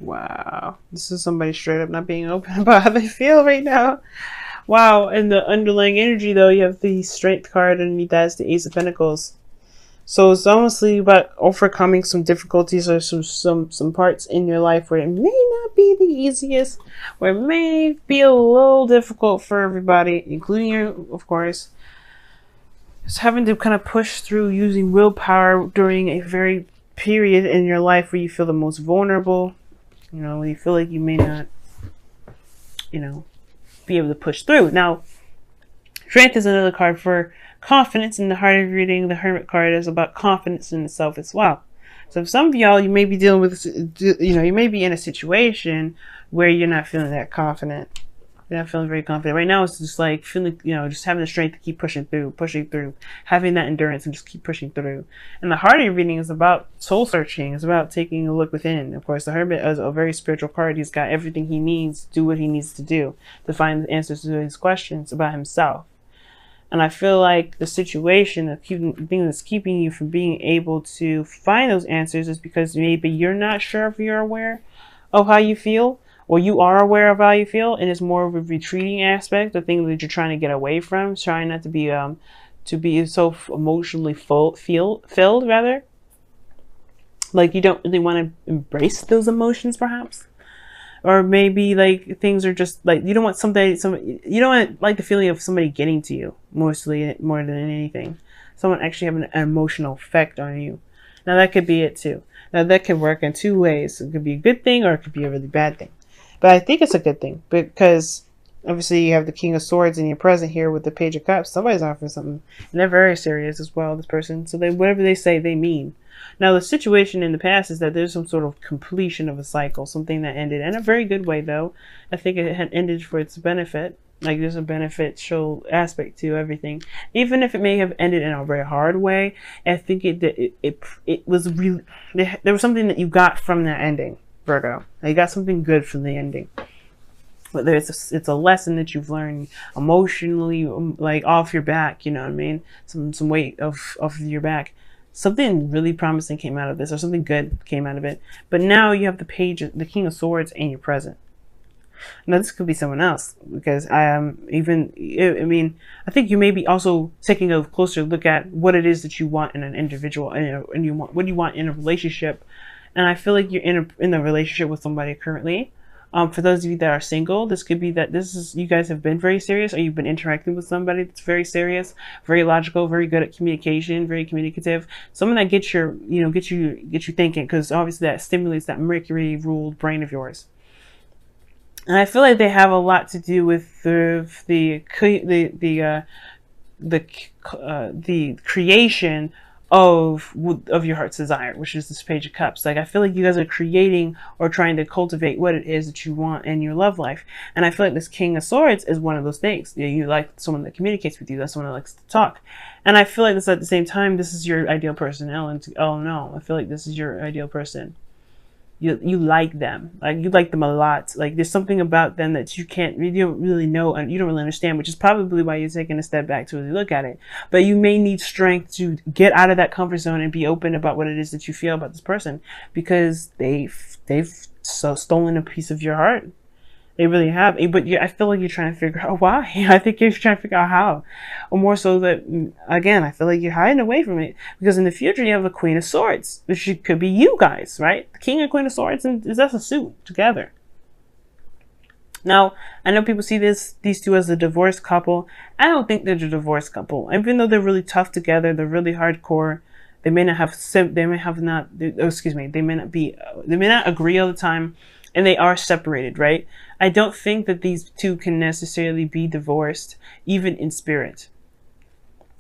Wow. This is somebody straight up not being open about how they feel right now. Wow. And the underlying energy, though, you have the Strength card underneath that is the Ace of Pentacles. So it's honestly about overcoming some difficulties or some parts in your life where it may not be the easiest, where it may be a little difficult for everybody, including you, of course. Just having to kind of push through using willpower during a very period in your life where you feel the most vulnerable, when you feel like you may not, be able to push through. Now, Strength is another card for confidence. In the heart of reading, the Hermit card is about confidence in itself as well. So some of y'all, you may be dealing with, you may be in a situation where you're not feeling that confident. You're not feeling very confident. Right now, it's just like feeling, just having the strength to keep pushing through, having that endurance and just keep pushing through. And the heart of reading is about soul searching. It's about taking a look within. Of course, the Hermit is a very spiritual card. He's got everything he needs to do what he needs to do to find the answers to his questions about himself. And I feel like the situation, the thing that's keeping you from being able to find those answers is because maybe you're not sure if you're aware of how you feel, or you are aware of how you feel, and it's more of a retreating aspect, the thing that you're trying to get away from, trying not to be so emotionally filled rather. Like you don't really want to embrace those emotions, perhaps. Or maybe like things are just like you don't want you don't want like the feeling of somebody getting to you more than anything. Someone actually having an emotional effect on you. Now that could be it too. Now that could work in two ways. It could be a good thing or it could be a really bad thing. But I think it's a good thing because obviously you have the King of Swords in your present here with the Page of Cups. Somebody's offering something, and they're very serious as well. This person, so whatever they say, they mean. Now, the situation in the past is that there's some sort of completion of a cycle, something that ended in a very good way, though. I think it had ended for its benefit. Like, there's a beneficial aspect to everything. Even if it may have ended in a very hard way, I think it was really... There was something that you got from that ending, Virgo. You got something good from the ending. Whether it's a lesson that you've learned emotionally, like, off your back, you know what I mean? Some weight off your back. Something really promising came out of this, or something good came out of it. But now you have the King of Swords in your present. Now this could be someone else, because I think you may be also taking a closer look at what it is that you want in an individual, and what you want in a relationship. And I feel like you're in a relationship with somebody currently. For those of you that are single, this could be that you guys have been very serious, or you've been interacting with somebody that's very serious, very logical, very good at communication, very communicative. Someone that gets you thinking, because obviously that stimulates that Mercury ruled brain of yours. And I feel like they have a lot to do with the creation of your heart's desire, which is this Page of Cups. Like, I feel like you guys are creating or trying to cultivate what it is that you want in your love life. And I feel like this King of Swords is one of those things. You like someone that communicates with you. That's someone that likes to talk. And I feel like this at the same time, this is your ideal person. Oh no, I feel like this is your ideal person. You like them, like you like them a lot. Like there's something about them that you don't really know and you don't really understand, which is probably why you're taking a step back to really look at it. But you may need strength to get out of that comfort zone and be open about what it is that you feel about this person, because they've stolen a piece of your heart. They really have. But I feel like you're trying to figure out why. I think you're trying to figure out how. Or more so that, again, I feel like you're hiding away from it. Because in the future, you have the Queen of Swords, which could be you guys, right? The King and Queen of Swords, and that's a suit together. Now, I know people see these two as a divorced couple. I don't think they're a divorced couple. Even though they're really tough together, they're really hardcore. They may not agree all the time. And they are separated, right? I don't think that these two can necessarily be divorced, even in spirit.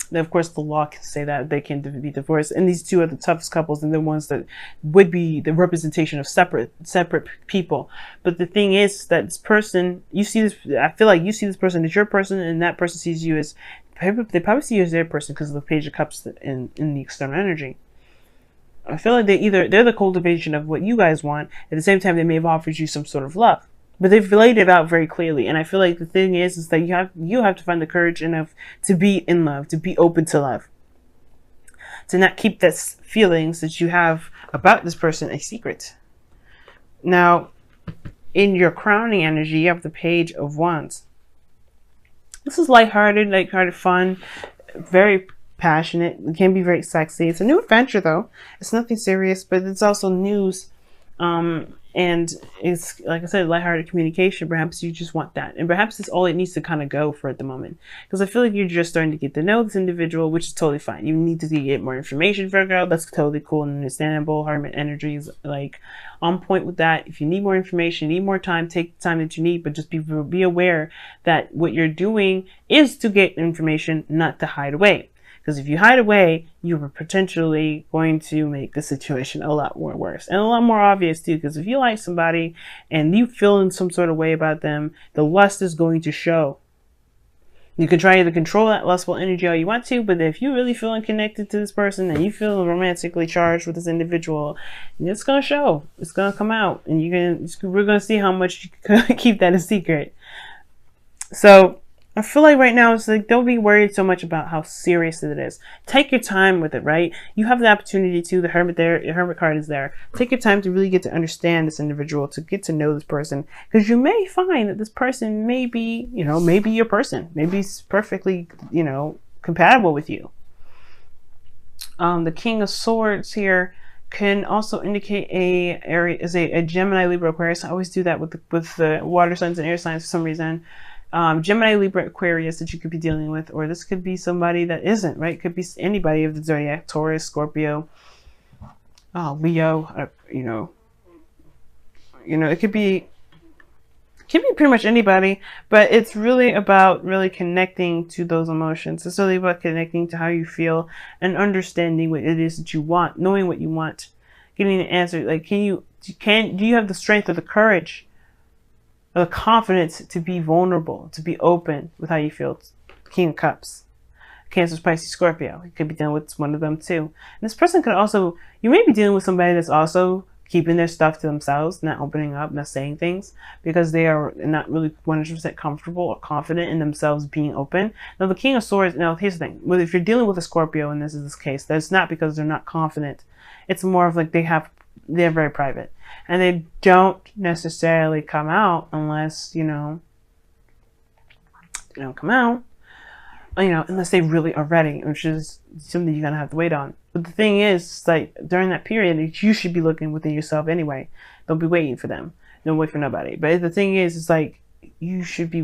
Now, of course, the law can say that they can be divorced. And these two are the toughest couples and the ones that would be the representation of separate people. But the thing is that this person, I feel like you see this person as your person, and that person sees you as, they probably see you as their person because of the Page of Cups in the external energy. I feel like they're the cultivation of what you guys want. At the same time, they may have offered you some sort of love, but they've laid it out very clearly. And I feel like the thing is that you have to find the courage enough to be in love, to be open to love, to not keep that feelings that you have about this person a secret. Now, in your crowning energy, you have the Page of Wands. This is lighthearted fun, very passionate. It can be very sexy. It's a new adventure, though. It's nothing serious, but it's also news. And it's, like I said, lighthearted communication. Perhaps you just want that. And perhaps it's all it needs to kind of go for at the moment. Because I feel like you're just starting to get to know this individual, which is totally fine. You need to get more information, Virgo. That's totally cool and understandable. Hermit energy is like on point with that. If you need more information, you need more time, take the time that you need, but just be aware that what you're doing is to get information, not to hide away. Because if you hide away, you are potentially going to make the situation a lot more worse and a lot more obvious too. Because if you like somebody and you feel in some sort of way about them, the lust is going to show. You can try to control that lustful energy all you want to, but if you're really feeling connected to this person and you feel romantically charged with this individual, it's going to show. It's going to come out, and we're going to see how much you can keep that a secret. So I feel like right now it's like, don't be worried so much about how serious it is. Take your time with it, right? You have the opportunity to. The Hermit card is there. Take your time to really get to understand this individual, to get to know this person, because you may find that this person may be, maybe your person. Maybe it's perfectly, compatible with you. The King of Swords here can also indicate a Gemini, Libra, Aquarius. I always do that with the water signs and air signs for some reason. Gemini, Libra, Aquarius that you could be dealing with, or this could be somebody that isn't, right? It could be anybody of the zodiac: Taurus, Scorpio, Leo, it could be pretty much anybody, but it's really about connecting to those emotions. It's really about connecting to how you feel and understanding what it is that you want, knowing what you want, getting an answer. Like, do you have the strength or the courage, the confidence to be vulnerable, to be open with how you feel? King of Cups, Cancer, Pisces, Scorpio. You could be dealing with one of them too. And this person could also, you may be dealing with somebody that's also keeping their stuff to themselves, not opening up, not saying things, because they are not really 100% comfortable or confident in themselves being open. Now, the King of Swords, now here's the thing. If you're dealing with a Scorpio, and this is this case, that's not because they're not confident. It's more of like they're very private. And they don't necessarily come out unless, they don't come out, unless they really are ready, which is something you're going to have to wait on. But the thing is, like, during that period, you should be looking within yourself anyway. Don't be waiting for them. Don't wait for nobody. But the thing is, it's like, you should be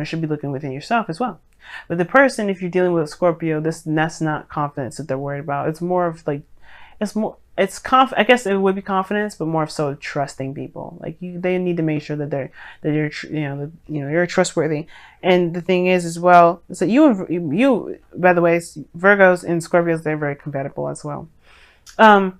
should be looking within yourself as well. But the person, if you're dealing with a Scorpio, that's not confidence that they're worried about. It's more of like, I guess it would be confidence, but more so trusting people. Like, they need to make sure that you're trustworthy. And the thing is as well, is that you, by the way, Virgos and Scorpios, they're very compatible as well. The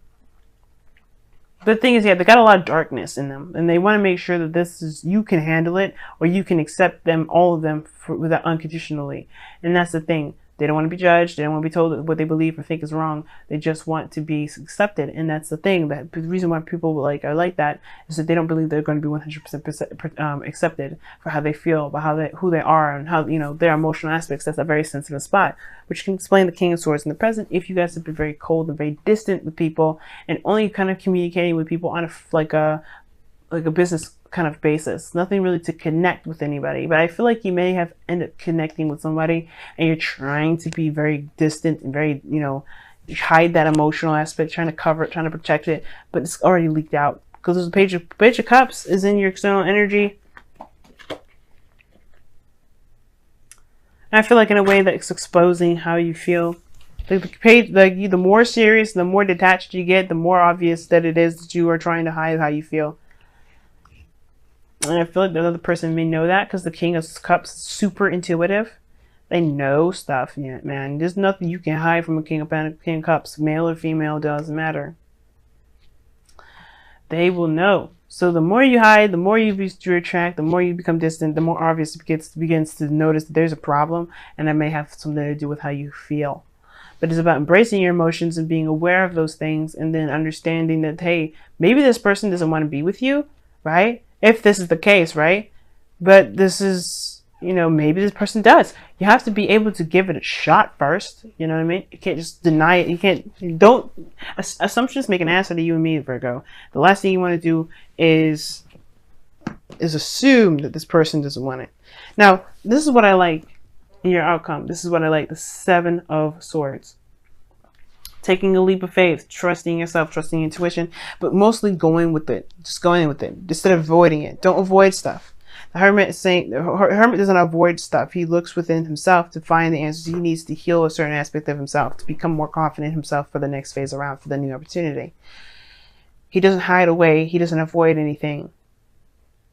thing is, they got a lot of darkness in them, and they want to make sure that you can handle it, or you can accept them, all of them, without unconditionally. And that's the thing. They don't want to be judged. They don't want to be told that what they believe or think is wrong. They just want to be accepted. And that's the thing. The reason why people are like that is that they don't believe they're going to be 100% accepted for how they feel, about who they are, and how, their emotional aspects. That's a very sensitive spot, which can explain the King of Swords in the present. If you guys have been very cold and very distant with people, and only kind of communicating with people on a business kind of basis, nothing really to connect with anybody. But I feel like you may have ended up connecting with somebody, and you're trying to be very distant and very, hide that emotional aspect, trying to cover it, trying to protect it, but it's already leaked out, because there's a Page of Cups is in your external energy. And I feel like in a way that it's exposing how you feel. The more serious, the more detached you get, the more obvious that it is that you are trying to hide how you feel. And I feel like the other person may know that, because the King of Cups is super intuitive. They know stuff, yeah, man. There's nothing you can hide from a King of Cups. Male or female, doesn't matter. They will know. So the more you hide, the more you retract, the more you become distant, the more obvious it begins to notice that there's a problem, and that may have something to do with how you feel. But it's about embracing your emotions and being aware of those things, and then understanding that, hey, maybe this person doesn't want to be with you, right? If this is the case, right? But this is you know, maybe this person does. You have to be able to give it a shot first. You know what I mean? You can't just deny it. You can't, don't, assumptions make an ass out of you and me, Virgo. The last thing you want to do is assume that this person doesn't want it. Now, this is what I like in your outcome. This is what I like. The 7 of Swords. Taking a leap of faith, trusting yourself, trusting intuition, but mostly going with it. Just going with it instead of avoiding it. Don't avoid stuff. The Hermit is saying, the Hermit doesn't avoid stuff. He looks within himself to find the answers. He needs to heal a certain aspect of himself to become more confident in himself for the next phase around, for the new opportunity. He doesn't hide away. He doesn't avoid anything.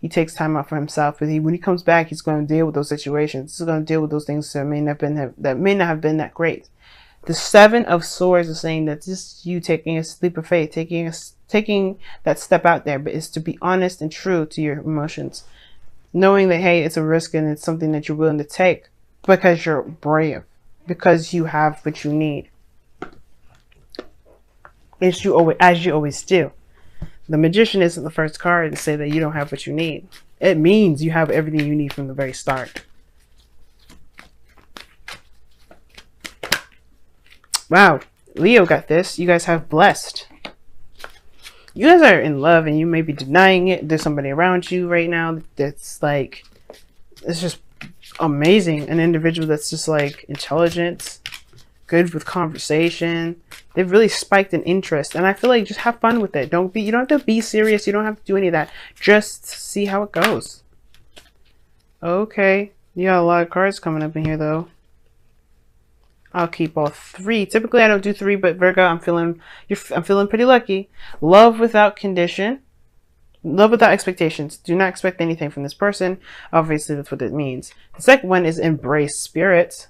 He takes time out for himself, but when he comes back, he's going to deal with those situations. He's going to deal with those things that may not have been that great. The 7 of Swords is saying that just you taking a leap of faith, taking that step out there, but it's to be honest and true to your emotions, knowing that, hey, it's a risk and it's something that you're willing to take because you're brave, because you have what you need, as you always do. The Magician isn't the first card to say that you don't have what you need. It means you have everything you need from the very start. Wow, Leo got this. You guys have blessed. You guys are in love and you may be denying it. There's somebody around you right now that's like, it's just amazing. An individual that's just like intelligent, good with conversation. They've really spiked in interest. And I feel like just have fun with it. You don't have to be serious. You don't have to do any of that. Just see how it goes. Okay. You got a lot of cards coming up in here though. I'll keep all 3. Typically, I don't do 3, but Virgo, I'm feeling pretty lucky. Love without condition. Love without expectations. Do not expect anything from this person. Obviously, that's what it means. The second one is embrace spirit,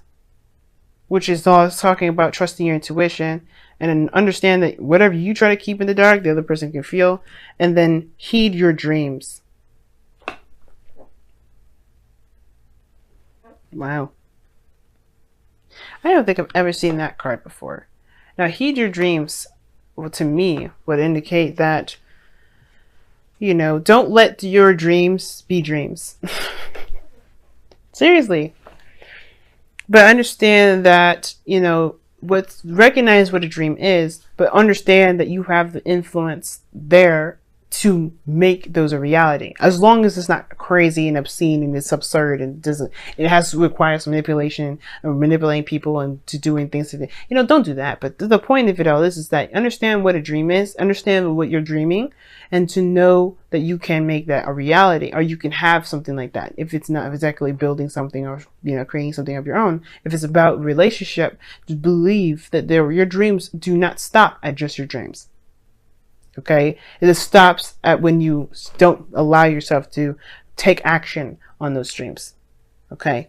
which is all talking about trusting your intuition and understand that whatever you try to keep in the dark, the other person can feel. And then heed your dreams. Wow. I don't think I've ever seen that card before. Now, heed your dreams, well, to me, would indicate that, you know, don't let your dreams be dreams. Seriously. But understand that, you know, recognize what a dream is, but understand that you have the influence there to make those a reality, as long as it's not crazy and obscene and it's absurd and it has to require some manipulation or manipulating people and to doing things to, you know, don't do that. But the point of it all is that understand what a dream is, understand what you're dreaming, and to know that you can make that a reality, or you can have something like that. If it's not exactly building something or, you know, creating something of your own, if it's about relationship, to believe that your dreams do not stop at just your dreams. Okay, it stops at when you don't allow yourself to take action on those dreams. Okay,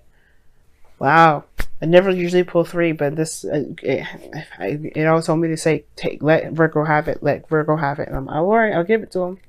wow. I never usually pull 3, but this it always told me to say let Virgo have it, let Virgo have it. And I'm all right. I'll give it to him.